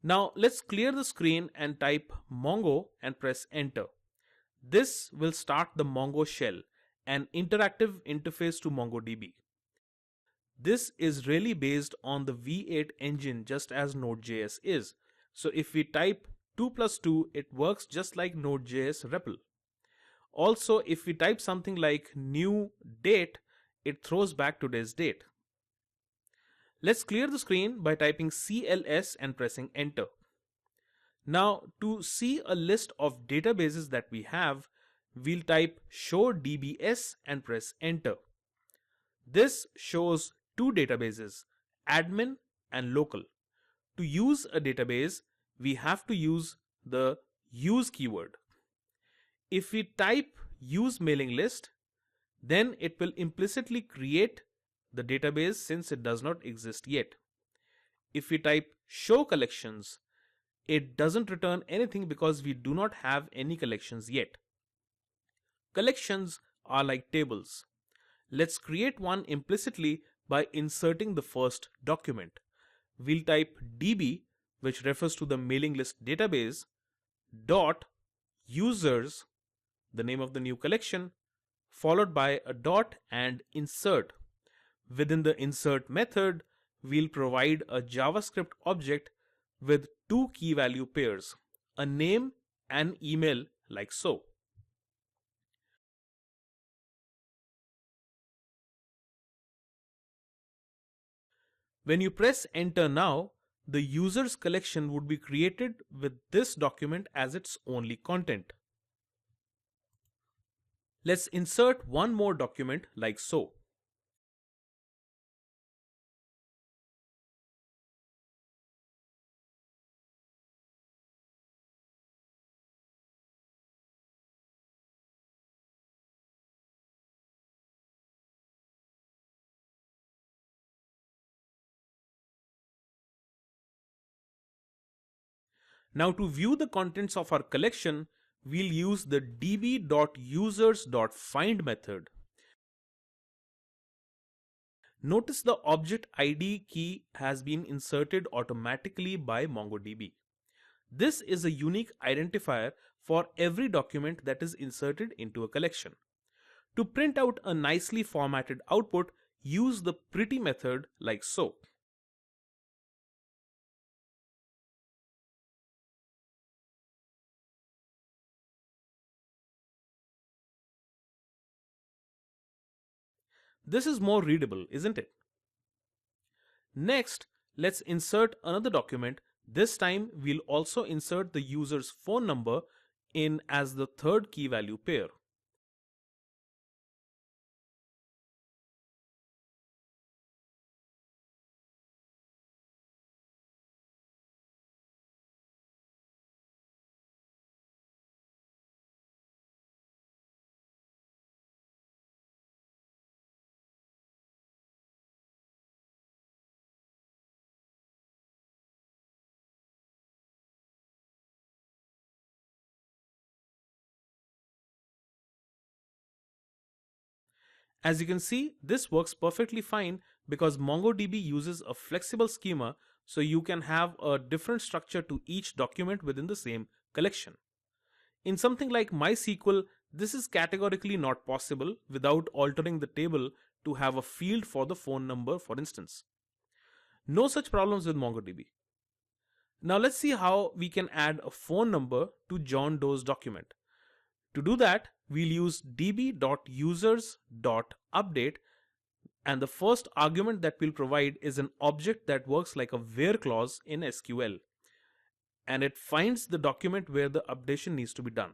Now let's clear the screen and type Mongo and press enter. This will start the Mongo shell, an interactive interface to MongoDB. This is really based on the V8 engine just as Node.js is. So if we type 2 plus 2, it works just like Node.js REPL. Also, if we type something like new date, it throws back today's date. Let's clear the screen by typing CLS and pressing enter. Now, to see a list of databases that we have, we'll type show DBS and press enter. This shows two databases, admin and local. To use a database, we have to use the use keyword. If we type use mailing list, then it will implicitly create the database since it does not exist yet. If we type show collections, it doesn't return anything because we do not have any collections yet. Collections are like tables. Let's create one implicitly by inserting the first document. We'll type db, which refers to the mailing list database, dot users, the name of the new collection, followed by a dot and insert. Within the insert method, we'll provide a JavaScript object with two key value pairs, a name and email like so. When you press enter now, the users collection would be created with this document as its only content. Let's insert one more document like so. Now to view the contents of our collection, we'll use the db.users.find method. Notice the object ID key has been inserted automatically by MongoDB. This is a unique identifier for every document that is inserted into a collection. To print out a nicely formatted output, use the pretty method like so. This is more readable, isn't it? Next, let's insert another document. This time, we'll also insert the user's phone number in as the third key value pair. As you can see, this works perfectly fine because MongoDB uses a flexible schema, so you can have a different structure to each document within the same collection. In something like MySQL, this is categorically not possible without altering the table to have a field for the phone number, for instance. No such problems with MongoDB. Now let's see how we can add a phone number to John Doe's document. To do that, we'll use db.users.update, and the first argument that we'll provide is an object that works like a where clause in SQL, and it finds the document where the updation needs to be done.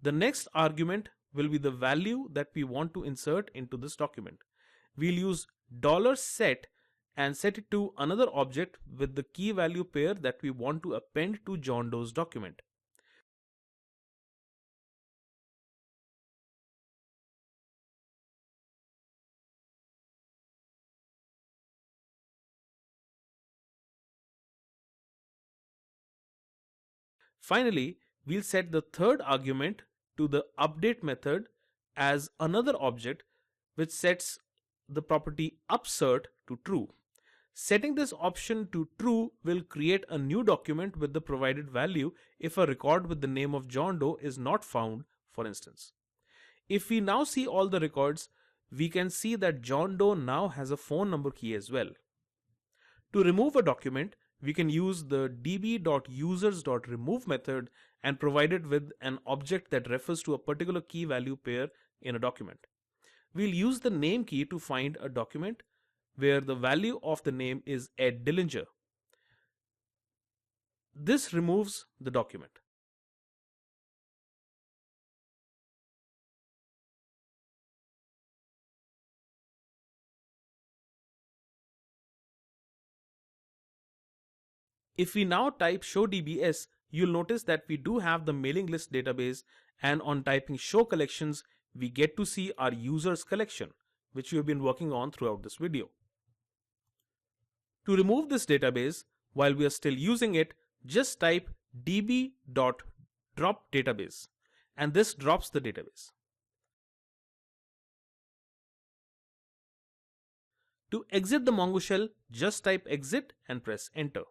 The next argument will be the value that we want to insert into this document. We'll use $set and set it to another object with the key value pair that we want to append to John Doe's document. Finally, we'll set the third argument to the update method as another object which sets the property upsert to true. Setting this option to true will create a new document with the provided value if a record with the name of John Doe is not found, for instance. If we now see all the records, we can see that John Doe now has a phone number key as well. To remove a document, we can use the db.users.remove method and provide it with an object that refers to a particular key value pair in a document. We'll use the name key to find a document where the value of the name is Ed Dillinger. This removes the document. If we now type show DBS, you'll notice that we do have the mailing list database, and on typing show collections, we get to see our users collection, which we have been working on throughout this video. To remove this database, while we are still using it, just type db.dropDatabase, and this drops the database. To exit the Mongo shell, just type exit and press enter.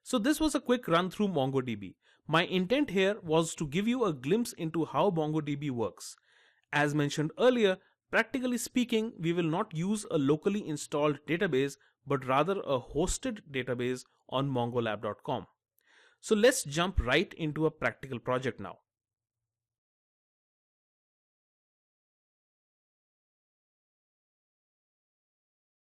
So this was a quick run through MongoDB. My intent here was to give you a glimpse into how MongoDB works. As mentioned earlier, practically speaking, we will not use a locally installed database, but rather a hosted database on mongolab.com. So let's jump right into a practical project now.